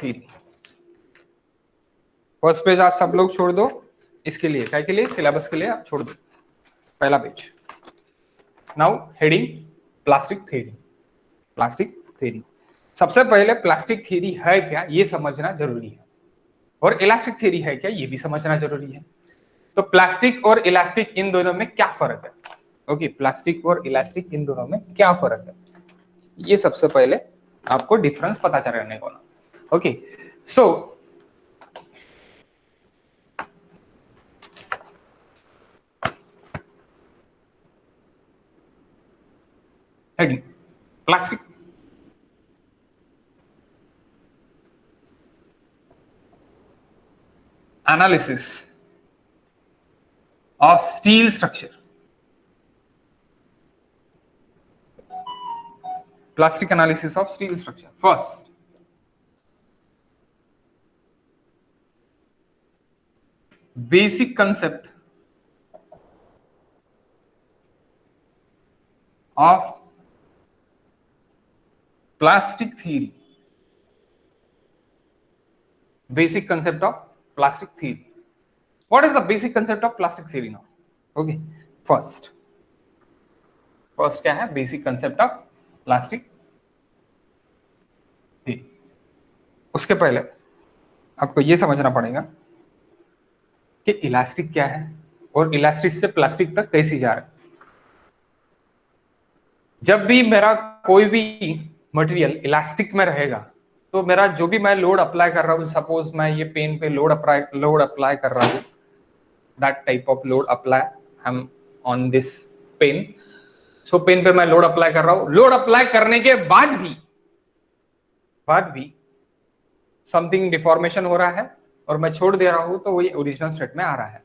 Theory. First page आज सब लोग छोड़ दो, इसके लिए क्या के लिए, सिलेबस के लिए आप छोड़ दो पहला page. Now heading plastic theory. Plastic theory, सबसे पहले प्लास्टिक थ्योरी है क्या ये समझना जरूरी है, और इलास्टिक थ्योरी है क्या ये भी समझना जरूरी है। तो प्लास्टिक और इलास्टिक इन दोनों में क्या फर्क है? ओके, प्लास्टिक और इलास्टिक इन दोनों में क्या फर्क है, ये सबसे पहले आपको डिफरेंस पता चलने को ना। Okay, so heading plastic analysis of steel structure. Plastic analysis of steel structure. First, basic concept of plastic theory. Basic concept of plastic theory. What is the basic concept of plastic theory now? Okay, first क्या है basic concept of plastic theory. उसके पहले आपको ये समझना पड़ेगा कि elastic क्या है और इलास्टिक से प्लास्टिक तक कैसे जा रहा है। जब भी मेरा कोई भी मटेरियल इलास्टिक में रहेगा तो मेरा जो भी मैं लोड अप्लाई कर रहा हूं, सपोज मैं ये पेन पे लोड अप्लाई कर रहा हूं, that type of load apply I am on this pen. So pen पे मैं लोड अप्लाई कर रहा हूं, लोड अप्लाई करने के बाद भी समथिंग डिफॉर्मेशन हो रहा है और मैं छोड़ दे रहा हूं तो वही ओरिजिनल स्टेट में आ रहा है।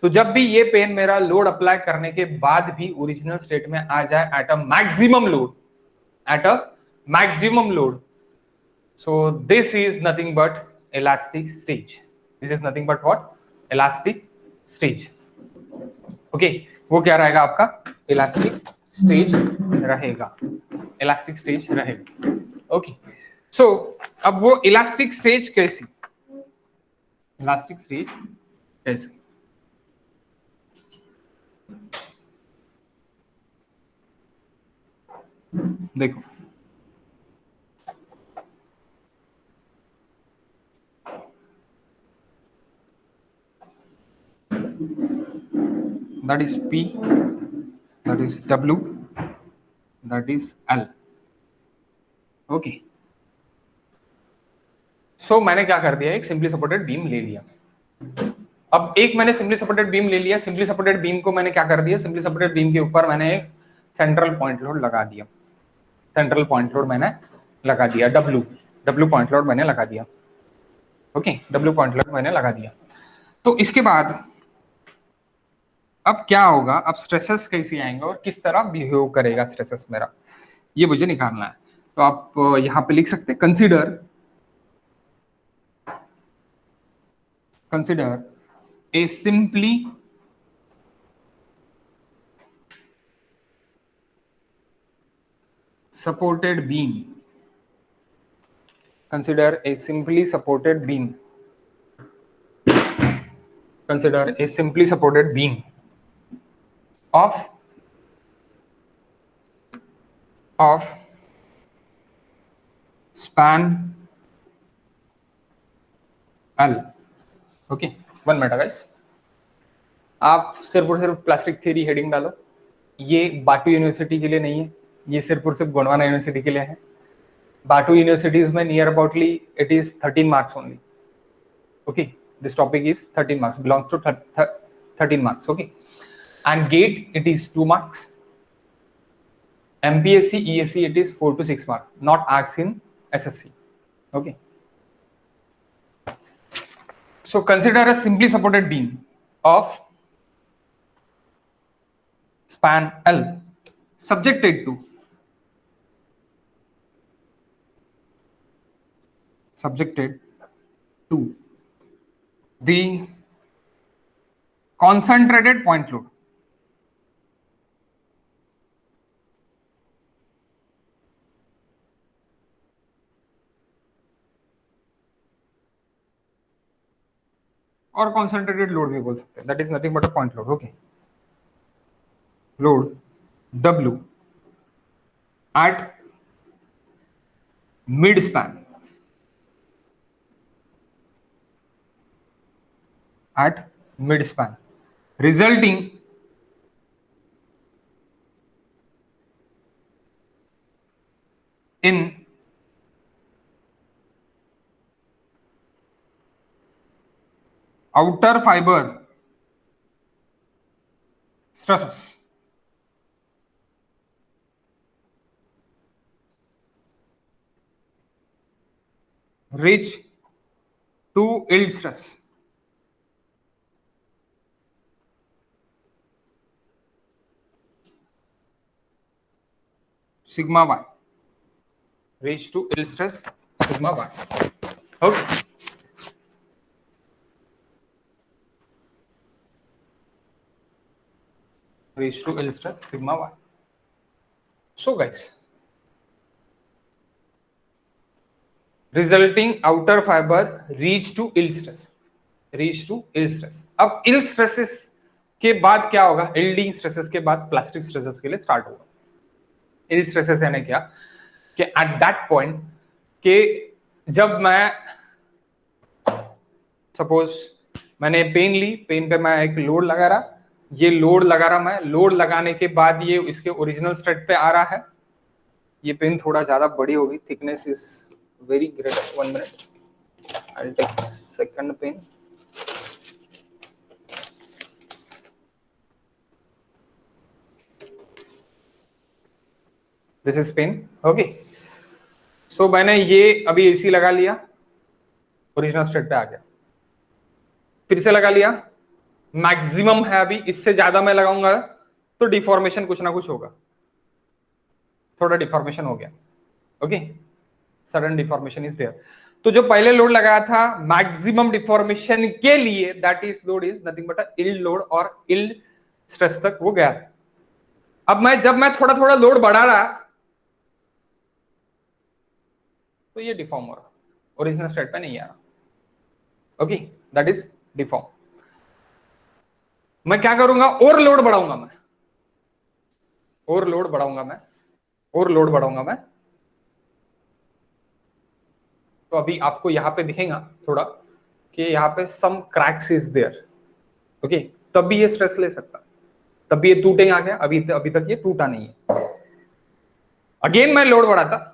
तो जब भी ये पेन मेरा लोड अप्लाई करने के बाद भी ओरिजिनल स्टेट में आ जाए at a maximum load, so this is nothing but elastic stage. This is nothing but what? Elastic stage. Okay, वो क्या रहेगा आपका? Elastic stage रहेगा, elastic stage रहेगा। Okay, so अब वो elastic stage कैसी? Elastic stage कैसी? देखो, that is P, that is W, that is L. Okay, so मैंने क्या कर दिया, एक सिंपली सपोर्टेड बीम ले लिया। अब एक मैंने सिंपली सपोर्टेड बीम ले लिया, सिंपली सपोर्टेड बीम को मैंने क्या कर दिया, सिंपली सपोर्टेड बीम के ऊपर मैंने एक सेंट्रल पॉइंट लोड लगा दिया। सेंट्रल पॉइंट लोड मैंने लगा दिया, डब्ल्यू पॉइंट लोड मैंने लगा दिया। ओके, डब्ल्यू पॉइंट लोड मैंने लगा दिया। तो इसके बाद अब क्या होगा, अब स्ट्रेसेस कैसे आएंगे और किस तरह बिहेव करेगा स्ट्रेसेस मेरा, ये मुझे निकालना है। तो आप यहां पे लिख सकते हैं, consider a simply supported beam. Consider a simply supported beam. Consider a simply supported beam of span L. Okay, 1 minute guys, आप सिर्फ और सिर्फ प्लास्टिक थ्योरी हेडिंग डालो। ये बाटू यूनिवर्सिटी के लिए नहीं है, ये सिर्फ और सिर्फ गोंडवाना यूनिवर्सिटी के लिए है। बाटू यूनिवर्सिटीज में near aboutly it is 13 marks only. Okay, this topic is 13 marks, belongs to 13 marks. Okay, and GATE it is 2 marks, MPSC ESC it is 4 to 6 marks, not asked in SSC. Okay, so consider a simply supported beam of span L subjected to the concentrated point load. और concentrated load भी बोल सकते हैं, that is nothing but a point load. Okay, load W at mid span, resulting in outer fiber stresses reach to yield stress. Sigma y reach to yield stress sigma y. Okay, reach to yield stress sigma y. So guys, resulting outer fiber reach to yield stress, reach to yield stress. अब yield stresses के बाद क्या होगा? yielding stresses के बाद plastic stresses के लिए start होगा. yield stresses यानी क्या कि एट दैट पॉइंट के जब मैं सपोज मैंने पेन ली, पेन पे मैं एक लोड लगा रहा, ये लोड लगा रहा, मैं लोड लगाने के बाद ये इसके ओरिजिनल स्टेट पे आ रहा है. ये पेन थोड़ा ज्यादा बड़ी होगी, thickness is very great. 1 minute, I will take second pen. This is pen. Okay, so मैंने ये अभी एसी लगा लिया, ओरिजिनल स्टेट पे आ गया, फिर से लगा लिया, मैक्सिमम है अभी, इससे ज्यादा मैं लगाऊंगा तो डिफॉर्मेशन कुछ ना कुछ होगा, थोड़ा डिफॉर्मेशन हो गया. Okay, sudden deformation is there. तो जो पहले लोड लगाया था मैक्सिमम डिफॉर्मेशन के लिए, that is load is nothing but a yield load और यील्ड स्ट्रेस तक वो गया था. अब जब मैं थोड़ा थोड़ा लोड बढ़ा रहा तो ये डिफॉर्म हो रहा, ओरिजिनल स्टेट पे नहीं आ रहा. Okay, that is deform. मैं क्या करूंगा? और लोड बढ़ाऊंगा मैं, और लोड बढ़ाऊंगा मैं, और लोड बढ़ाऊंगा मैं. तो अभी आपको यहां पे दिखेगा थोड़ा कि यहाँ पे सम क्रैक्स इज देयर. ओके, तब भी ये स्ट्रेस ले सकता, तब भी ये टूटेगा क्या? अभी तक ये टूटा नहीं है. अगेन मैं लोड बढ़ाता,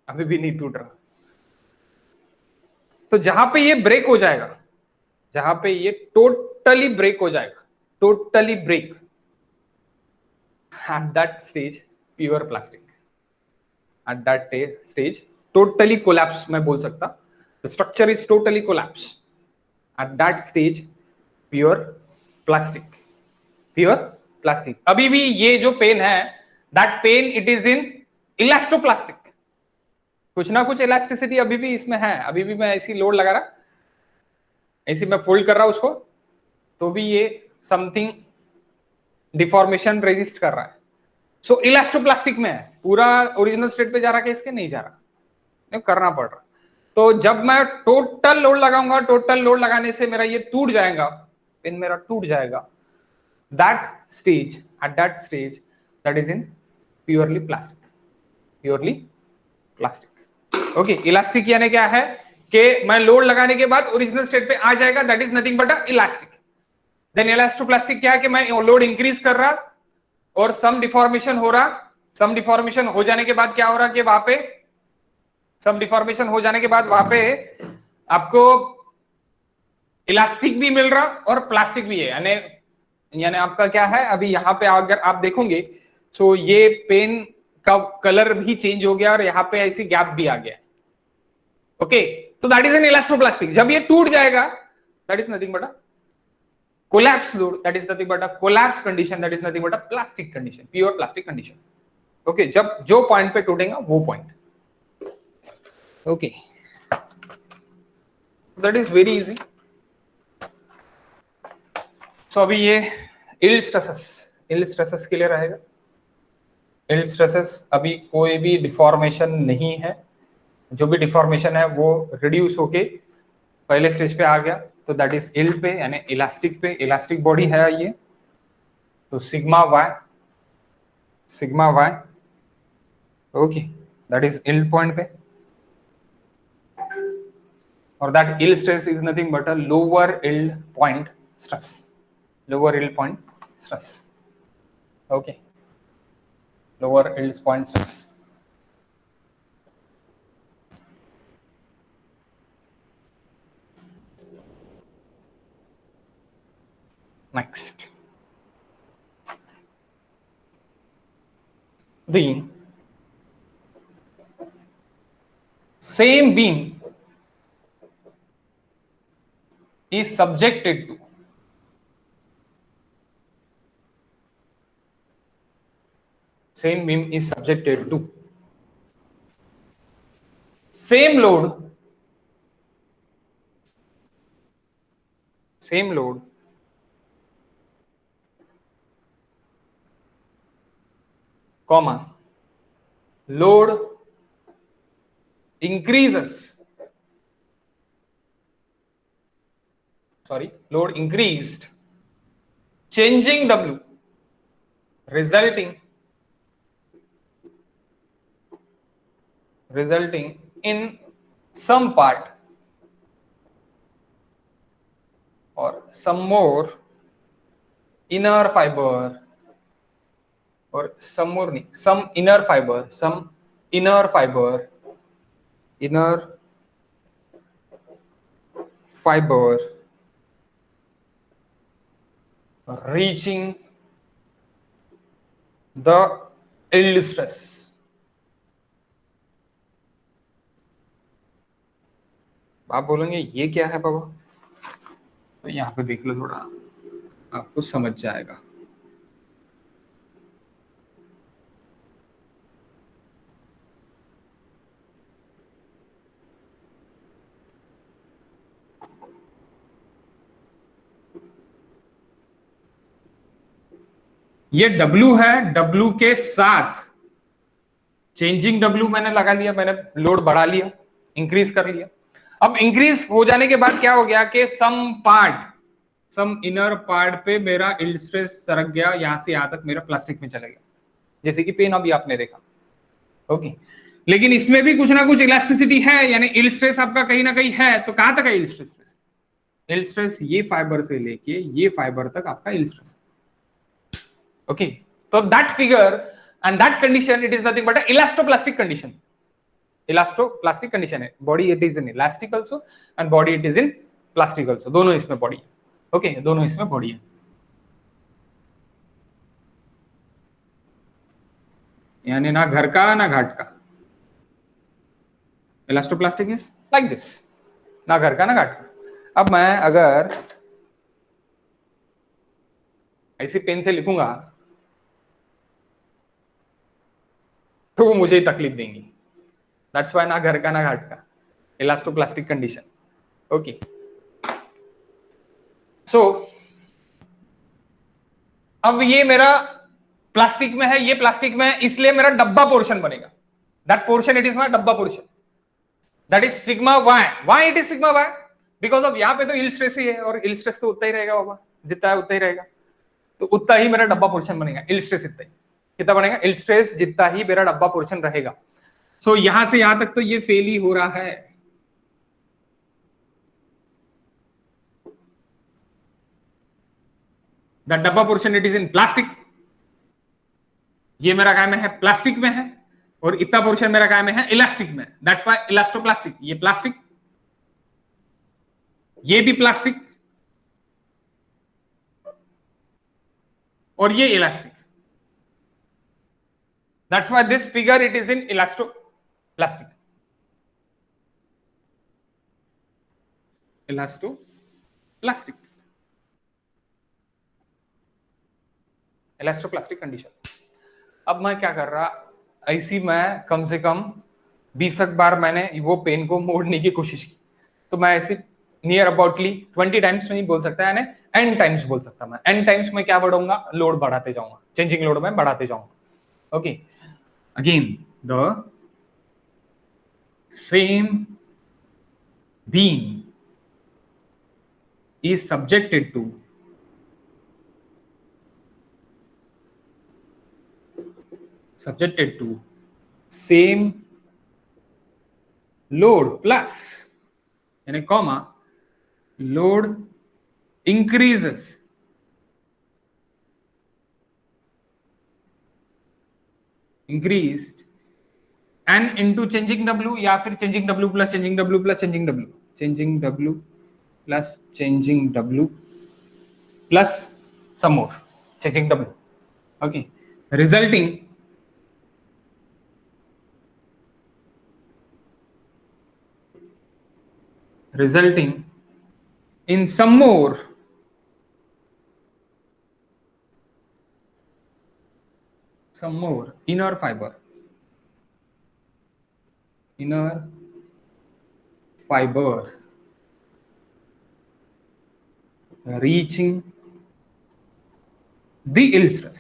अभी भी नहीं टूट रहा. तो जहां पे ये ब्रेक हो जाएगा, जहां पे ये टोटली ब्रेक हो जाएगा, totally break, at that stage pure plastic, at that stage totally collapse मैं बोल सकता, the structure is totally collapse. At that stage pure plastic, pure plastic. अभी भी ये जो पेन है, that pain it is in elastoplastic, कुछ ना कुछ इलास्टिसिटी अभी भी इसमें है. अभी भी मैं ऐसी लोड लगा रहा, ऐसी मैं फोल्ड कर रहा हूं उसको, तो भी ये समथिंग डिफॉर्मेशन रेजिस्ट कर रहा है. सो इलास्टोप्लास्टिक में है, पूरा ओरिजिनल स्टेट पे जा रहा है, इसके नहीं जा रहा, करना पड़ रहा. तो जब मैं टोटल लोड लगाऊंगा, टोटल लोड लगाने से मेरा ये टूट जाएगा, पिन मेरा टूट जाएगा. That stage, at that stage that is in purely plastic, purely plastic. Okay, elastic यानी क्या है कि मैं लोड लगाने के बाद ओरिजिनल स्टेट पे आ जाएगा, that is nothing but a elastic. Then elastoplastic क्या है कि मैं लोड इंक्रीज कर रहा और सम डिफॉर्मेशन हो रहा. सम डिफॉर्मेशन हो जाने के बाद क्या हो रहा कि वहां पे सम डिफॉर्मेशन हो जाने के बाद वहां पे आपको इलास्टिक भी मिल रहा और प्लास्टिक भी है. यानी आपका क्या है, अभी यहाँ पे अगर आप देखोगे तो ये पेन का कलर भी चेंज हो गया और यहाँ पे ऐसी गैप भी आ गया. ओके, तो दैट इज एन इलास्टोप्लास्टिक. जब ये टूट जाएगा, that is nothing but a collapse load, that is nothing but a collapse condition, that is nothing but a plastic condition, pure plastic condition. Okay, जब जो point पे टूटेगा वो point. Okay, that is very easy. So अभी ये yield stresses के लिए रहेगा. यील्ड स्ट्रेसेस अभी कोई भी डिफॉर्मेशन नहीं है, जो भी डिफॉर्मेशन है वो रिड्यूस होके पहले स्टेज पे आ गया, तो दैट इज यील्ड पे यानी इलास्टिक पे, इलास्टिक बॉडी है ये, तो sigma y okay, that is yield point पे, और that yield stress is nothing but a lower yield point stress, lower yield point stress. Okay, lower yield point stress. Next, the same beam is subjected to same load comma load increased changing W resulting in some part or some more inner fiber or some more नहीं, some inner fiber reaching the yield stress. आप बोलेंगे ये क्या है बाबा, तो यहाँ पे देख लो, थोड़ा आपको समझ जाएगा। ये W है, W के साथ चेंजिंग W मैंने लगा लिया, मैंने लोड बढ़ा लिया, इंक्रीज कर लिया। अब इंक्रीज हो जाने के बाद क्या हो गया कि सम इनर पार्ट पे मेरा यील्ड स्ट्रेस सरक गया, यहां से यहां तक मेरा प्लास्टिक में चला गया, जैसे कि पेन अभी आपने देखा। ओके, लेकिन इसमें भी कुछ ना कुछ इलास्टिसिटी है, यानी यील्ड स्ट्रेस आपका कहीं ना कहीं है। तो कहां तक है यील्ड स्ट्रेस? यील्ड स्ट्रेस ये फाइबर से लेके ये फाइबर तक आपका यील्ड स्ट्रेस। ओके, तो that figure and that condition, it is nothing but a elastoplastic condition. Elastoplastic condition है, body it is in elastic also and body it is in plastic also, दोनों इसमें body है। Okay, दोनों इसमें body है, यानी ना घर का ना घाट का। elastoplastic is like this, ना घर का ना घाट का। अब मैं अगर ऐसी पेन से लिखूंगा तो वो मुझे ही तकलीफ देंगी, दैट्स वाई ना घर का ना घाट का, इलास्टोप्लास्टिक कंडीशन। ओके, सो अब ये मेरा प्लास्टिक में है, ये प्लास्टिक में है, इसलिए मेरा डब्बा पोर्शन बनेगा। That portion it is my डब्बा portion, that is sigma Y. Why it is sigma Y? Because of यहाँ पे तो यील्ड स्ट्रेस ही है, और यील्ड स्ट्रेस तो उतना ही रहेगा बाबा, जितना है उतना ही रहेगा, तो उतना ही मेरा डब्बा पोर्शन बनेगा। यील्ड स्ट्रेस इतना ही, कितना बनेगा? यील्ड स्ट्रेस जितना ही मेरा डब्बा पोर्शन रहेगा। सो यहां से यहां तक तो ये फेल ही हो रहा है। द डब्बा portion it is in plastic, ये मेरा काय में है? प्लास्टिक में है, और इतना पोर्शन मेरा काय में है? इलास्टिक में। That's why elastoplastic. ये प्लास्टिक, ये भी प्लास्टिक, और ये elastic. That's why this figure it is in elastoplastic. Elastoplastic, elastoplastic condition. अब मैं क्या कर रहा, ऐसी मैं कम से कम 20 बार मैंने वो पेन को मोड़ने की कोशिश की, तो मैं ऐसे नियर अबाउटली 20 टाइम्स में नहीं बोल सकता, यानी n टाइम्स बोल सकता। मैं n टाइम्स में क्या बढ़ाऊंगा? लोड बढ़ाते जाऊंगा, चेंजिंग लोड में बढ़ाते जाऊंगा। Okay, again the same beam is subjected to same load plus यानी comma load increases increased n into changing w या फिर changing w plus changing w plus changing w changing w plus changing w plus some more changing w. Okay, resulting in some more inner fiber reaching the yield stress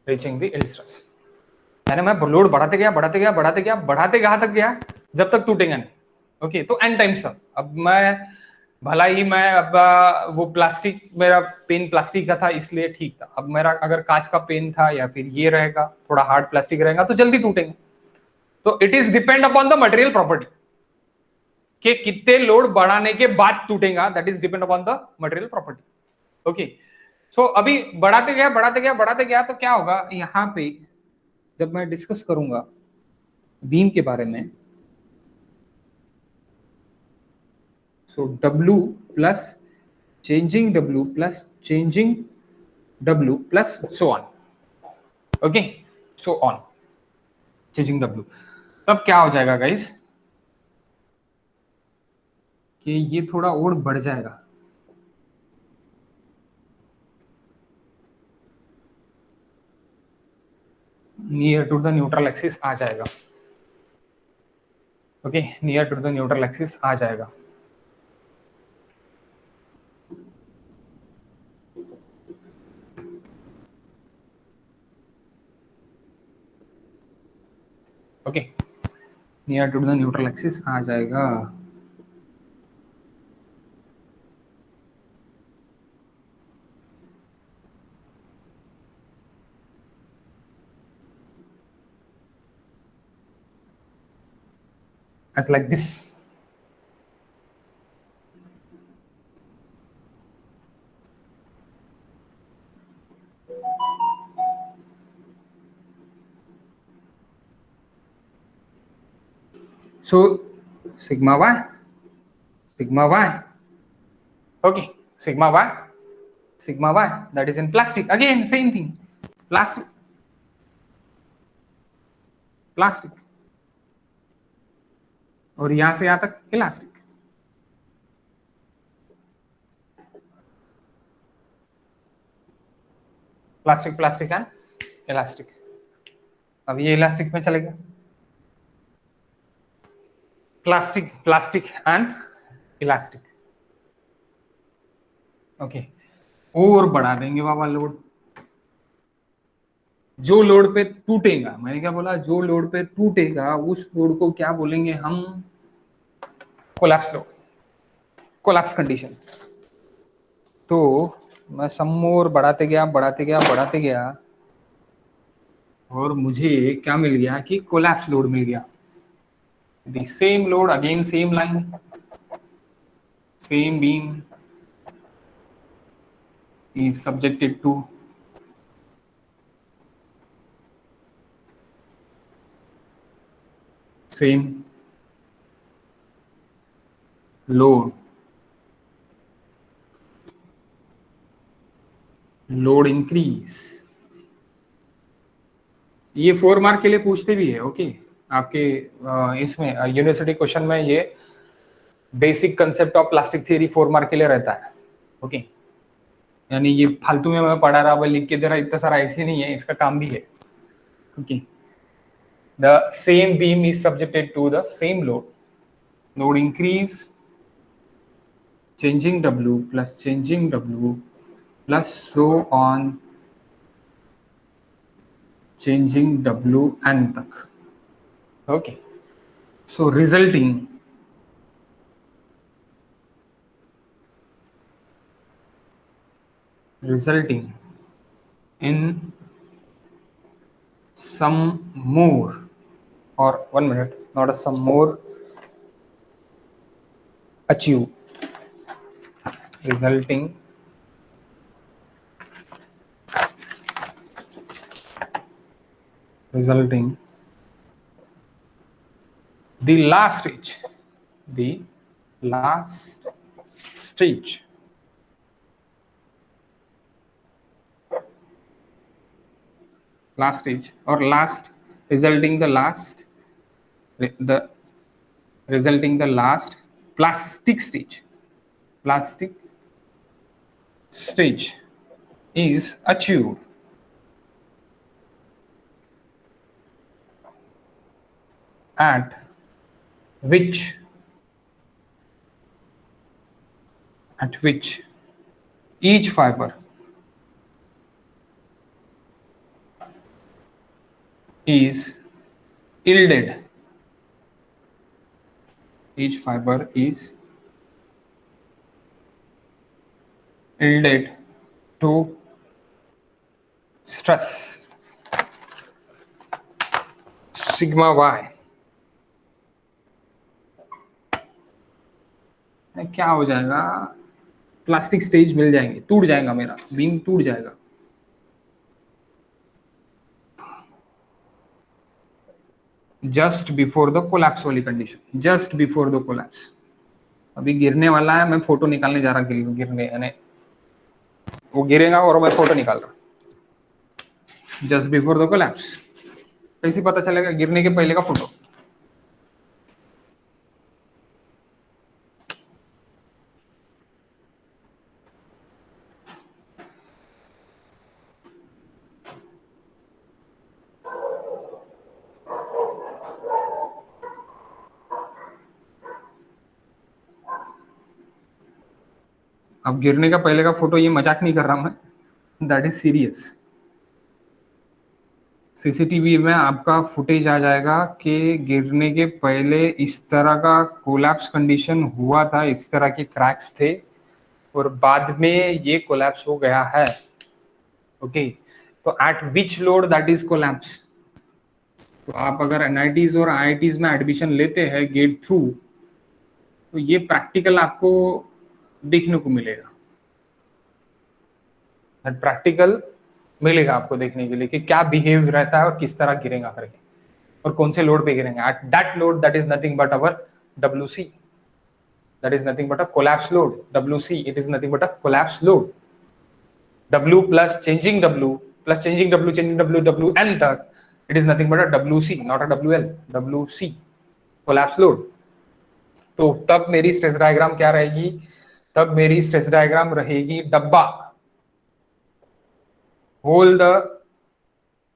reaching the yield stress यानी मैं load बढ़ाते गया कहां तक गया जब तक टूटेगा नहीं. ओके, तो एन टाइम्स था. अब मैं भला ही मैं अब वो प्लास्टिक, मेरा पेन प्लास्टिक का था इसलिए ठीक था. अब मेरा अगर कांच का पेन था या फिर ये रहेगा थोड़ा हार्ड प्लास्टिक रहेगा तो जल्दी टूटेंगे. तो it is depend upon the material property कि कितने लोड बढ़ाने के बाद टूटेगा. That is depend upon the material property. Okay, so अभी बढ़ाते गया तो क्या होगा यहाँ पे जब मैं डिस्कस करूंगा बीम के बारे में. सो W plus changing W plus changing W plus so on. Okay, so on changing W. तब क्या हो जाएगा गाइस कि ये थोड़ा और बढ़ जाएगा. Near to the neutral axis आ जाएगा. Okay, near to the neutral axis आ जाएगा. Okay, near to the neutral axis आ जाएगा. as like this. So sigma y, okay, sigma y that is in plastic. Again same thing, plastic और यहां से यहां तक इलास्टिक. Plastic and elastic. अब ये इलास्टिक में चलेगा. Plastic and elastic. ओके, और बढ़ा देंगे बाबा लोड. जो लोड पे टूटेगा, मैंने क्या बोला, जो लोड पे टूटेगा उस लोड को क्या बोलेंगे हम, कोलैप्स लोड, कोलैप्स कंडीशन. तो मैं सम मोर बढ़ाते गया और मुझे क्या मिल गया कि कोलैप्स लोड मिल गया. The same load, again same line, same beam is subjected to same load increase. ये 4 मार्क के लिए पूछते भी है. ओके, आपके इसमें यूनिवर्सिटी क्वेश्चन में ये basic concept of plastic theory 4 mark के लिए रहता है. ओके, यानी ये फालतू में मैं पढ़ा रहा लिख के दे रहा इतना सारा ऐसे नहीं है, इसका काम भी है. Okay, the same beam is subjected to the same load increase changing W plus changing W plus so on changing W n तक. Okay, so resulting in some more, or 1 minute, not a some more, achieve, resulting the last stage, the last stage or last resulting the last the resulting the last plastic stage is achieved at which each fiber is yielded to stress sigma y. क्या हो जाएगा, plastic stage मिल जाएंगे, टूट जाएगा, मेरा beam टूट जाएगा. Just before the collapse वाली condition, just before the collapse. अभी गिरने वाला है, मैं फोटो निकालने जा रहा गिरने, यानी वो गिरेगा और मैं फोटो निकाल रहा. Just before the collapse. कैसे पता चलेगा? गिरने के पहले का फोटो. अब गिरने का पहले का फोटो, ये मजाक नहीं कर रहा मैं, दैट इज सीरियस. सीसीटीवी में आपका फुटेज आ जाएगा कि गिरने के पहले इस तरह का कोलैप्स कंडीशन हुआ था, इस तरह के क्रैक्स थे, और बाद में ये कोलैप्स हो गया है. ओके, तो eight which load that is collapse. तो आप अगर एनआईटीज और आईआईटीज में एडमिशन लेते हैं गेट थ्रू, तो ये प्रैक्टिकल आपको देखने को मिलेगा. प्रैक्टिकल मिलेगा आपको देखने के लिए कि क्या बिहेव रहता है और किस तरह गिरेगा करके, और कौन से लोड पे गिरेंगे. At that load that is nothing but our WC, that is nothing but a collapse load. WC, it is nothing but a collapse load. W plus changing W plus changing W changing W Wn तक, it is nothing but a WC, not a WL. WC, collapse load. तो तब मेरी stress diagram क्या रहेगी? तब मेरी stress diagram रहेगी डब्बा, whole the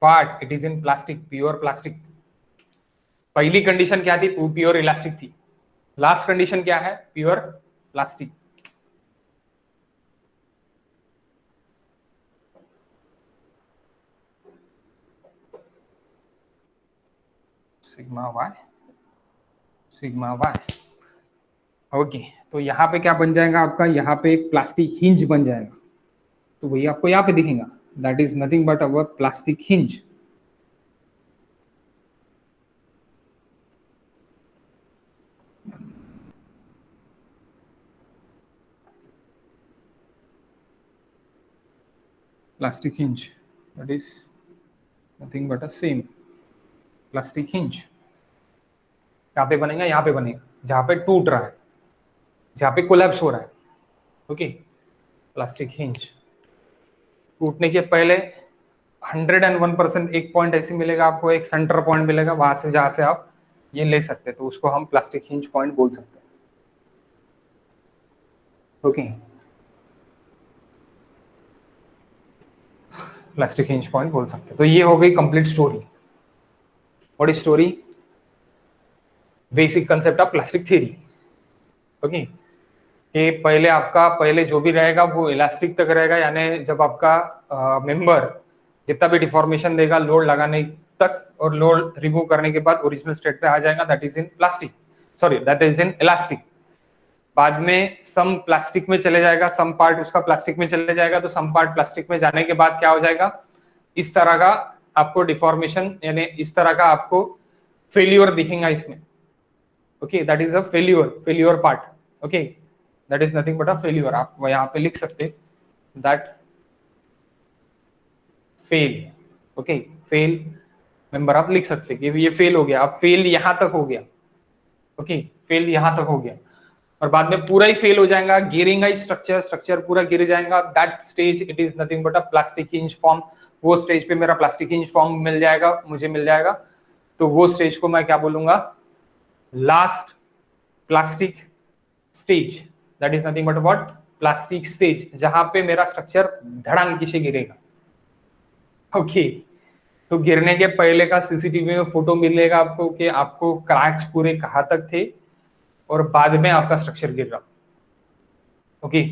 part it is in plastic, pure plastic. पहली कंडीशन क्या थी? प्योर इलास्टिक थी. लास्ट कंडीशन क्या है? Pure plastic. Sigma y. Okay, तो यहाँ पे क्या बन जाएगा आपका? यहाँ पे एक प्लास्टिक हिंज बन जाएगा. तो वही आपको यहाँ पे दिखेगा, that is nothing but our plastic hinge. Plastic hinge, that is nothing but a same plastic hinge. यहाँ पे बनेगा, यहाँ पे बनेगा, जहाँ पे टूट रहा है, जहाँ पे कोलैप्स हो रहा है. Okay, plastic hinge. टूटने के पहले 101% एक पॉइंट ऐसे मिलेगा आपको, एक सेंटर पॉइंट मिलेगा, वहां से जहां से आप ये ले सकते हैं, तो उसको हम प्लास्टिक हिंज पॉइंट बोल सकते हैं. ओके, प्लास्टिक हिंज पॉइंट बोल सकते हैं. तो ये हो गई complete story. What is story? Basic concept of plastic theory. Okay, कि पहले जो भी रहेगा वो इलास्टिक तक रहेगा, यानी जब आपका मेंबर जितना भी डिफॉर्मेशन देगा लोड लगाने तक और लोड रिमूव करने के बाद ओरिजिनल स्टेट पे आ जाएगा, that is in plastic, sorry that is in elastic. बाद में सम प्लास्टिक में चले जाएगा, सम पार्ट उसका प्लास्टिक में चले जाएगा, तो सम पार्ट प्लास्टिक में जाने के बाद क्या हो जाएगा, इस तरह का आपको डिफॉर्मेशन यानी इस तरह का आपको फेल्यूर दिखेगा इसमें। Okay, that is a failure part. Okay, that is nothing but a failure. आप यहाँ पे लिख सकते that fell. Okay, fail member आप लिख सकते कि ये फेल हो गया, अब फेल यहां तक हो गया। ओके, फेल यहां तक हो गया और बाद में पूरा ही फेल हो जाएगा, गिरेगा स्ट्रक्चर पूरा गिर जाएगा। That stage it is nothing but a plastic hinge form. वो स्टेज पे मेरा प्लास्टिक हिंज फॉर्म मुझे मिल जाएगा। तो वो स्टेज को मैं क्या बोलूंगा, last plastic stage. That is nothing but what, plastic stage, जहां पे मेरा स्ट्रक्चर धड़ाम से गिरेगा। ओके, तो गिरने के पहले का सीसीटीवी में फोटो मिलेगा आपको कि आपको क्रैक्स पूरे कहां तक थे और बाद में आपका स्ट्रक्चर गिर रहा। Okay,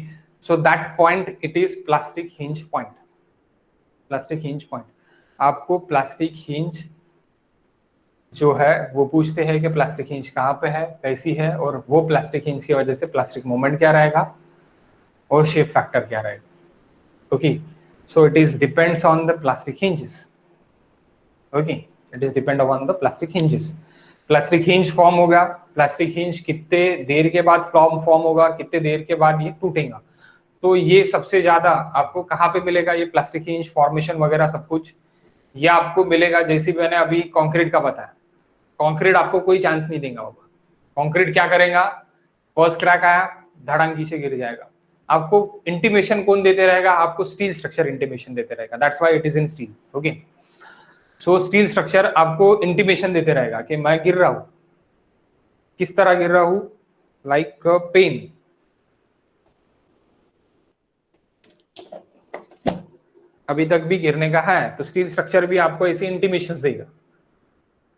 so that point it is plastic hinge point. Plastic hinge point, आपको प्लास्टिक हिंज जो है वो पूछते हैं कि प्लास्टिक हिंज कहाँ पे है, कैसी है, और वो प्लास्टिक हिंज की वजह से प्लास्टिक मोमेंट क्या रहेगा और शेप फैक्टर क्या रहेगा। Okay, so it is depends on the plastic hinges. Okay, it is depend on the plastic hinges. Plastic hinge form होगा, प्लास्टिक हिंज कितने देर के बाद फॉर्म होगा, कितने देर के बाद ये टूटेगा। तो ये सबसे ज्यादा आपको कहाँ पे मिलेगा, ये प्लास्टिक हिंज फॉर्मेशन वगैरह सब कुछ ये आपको मिलेगा, जैसे मैंने अभी कंक्रीट का बताया। कंक्रीट आपको कोई चांस नहीं देगा होगा। कंक्रीट क्या करेगा, फर्स्ट क्रैक आया धड़ांगी से गिर जाएगा। आपको इंटीमेशन कौन देते रहेगा, आपको स्टील स्ट्रक्चर इंटीमेशन देते रहेगा, that's why it is in steel. Okay, so steel structure आपको इंटीमेशन देते रहेगा कि मैं गिर रहा हूं। किस तरह गिर रहा हूं, लाइक पेन। अभी तक भी गिरने का है तो स्टील स्ट्रक्चर भी आपको ऐसी इंटीमेशंस देगा,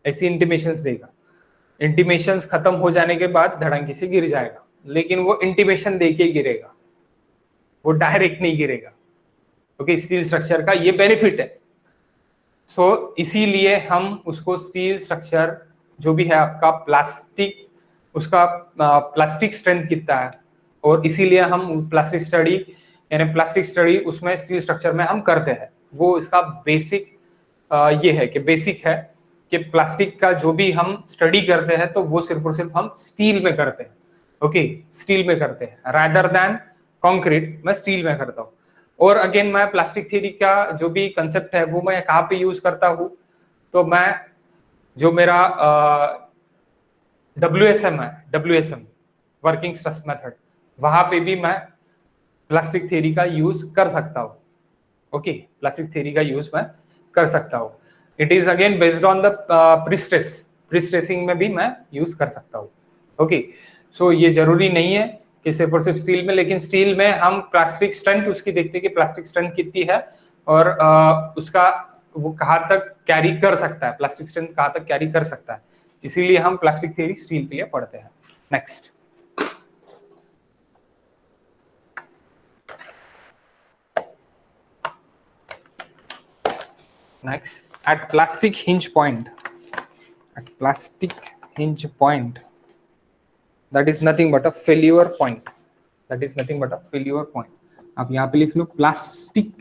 ऐसी इंटीमेशंस देगा। इंटीमेशंस खत्म हो जाने के बाद धड़ांकी से गिर जाएगा, लेकिन वो इंटीमेशन देके ही गिरेगा, वो डायरेक्ट नहीं गिरेगा। ओके, स्टील स्ट्रक्चर का ये बेनिफिट है। सो इसीलिए हम उसको स्टील स्ट्रक्चर जो भी है आपका प्लास्टिक, उसका प्लास्टिक स्ट्रेंथ कितना है, और इसीलिए हम प्लास्टिक स्टडी यानी प्लास्टिक स्टडी उसमें स्टील स्ट्रक्चर में हम करते हैं। वो इसका बेसिक ये है कि बेसिक है कि प्लास्टिक का जो भी हम स्टडी करते हैं तो वो सिर्फ और सिर्फ हम स्टील में करते हैं। ओके, स्टील में करते हैं रादर देन कंक्रीट, मैं स्टील में करता हूँ। और अगेन मैं प्लास्टिक थ्योरी का जो भी कंसेप्ट है वो मैं कहाँ पे यूज करता हूँ, तो मैं जो मेरा WSM है, WSM वर्किंग स्ट्रेस मेथड, वहां पे भी मैं प्लास्टिक थ्योरी का यूज कर सकता हूँ। ओके, प्लास्टिक थ्योरी का यूज मैं कर सकता हूँ। It is again based on the prestressing में भी मैं यूज कर सकता हूँ। ओके, सो ये जरूरी नहीं है कि सिर्फ और सिर्फ स्टील में, लेकिन स्टील में हम प्लास्टिक स्ट्रेंथ उसकी देखते हैं कि प्लास्टिक स्ट्रेंथ कितनी है और उसका वो कहाँ तक कैरी कर सकता है, प्लास्टिक स्ट्रेंथ कहाँ तक कैरी कर सकता है। इसीलिए हम प्लास्टिक थ्योरी स्टील के लिए पढ़ते हैं। Next, at plastic hinge point, that is nothing but a failure point, आप यहाँ पे लिख low plastic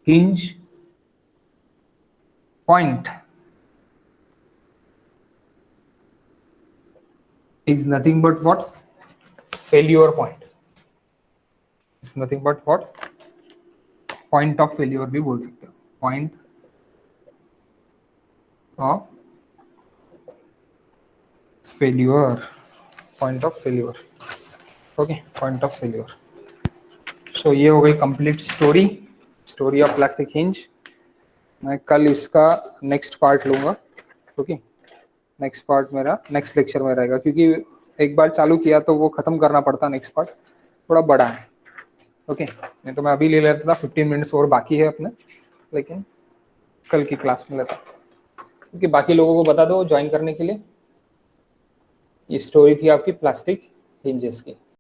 hinge point is nothing but what, failure point, is nothing but what, point of failure भी बोल सकते हो, point of failure, point of failure। Okay, point of failure. So ये हो गई complete story of plastic hinge. मैं कल इसका नेक्स्ट पार्ट लूंगा। ओके, नेक्स्ट पार्ट मेरा नेक्स्ट लेक्चर में रहेगा, क्योंकि एक बार चालू किया तो वो खत्म करना पड़ता, नेक्स्ट पार्ट थोड़ा बड़ा है। ओके, नहीं तो मैं अभी ले लेता था, 15 मिनट्स और बाकी है अपने, लेकिन कल की क्लास में लेता। क्योंकि बाकी लोगों को बता दो ज्वाइन करने के लिए। ये स्टोरी थी आपकी प्लास्टिक हिंजेस के।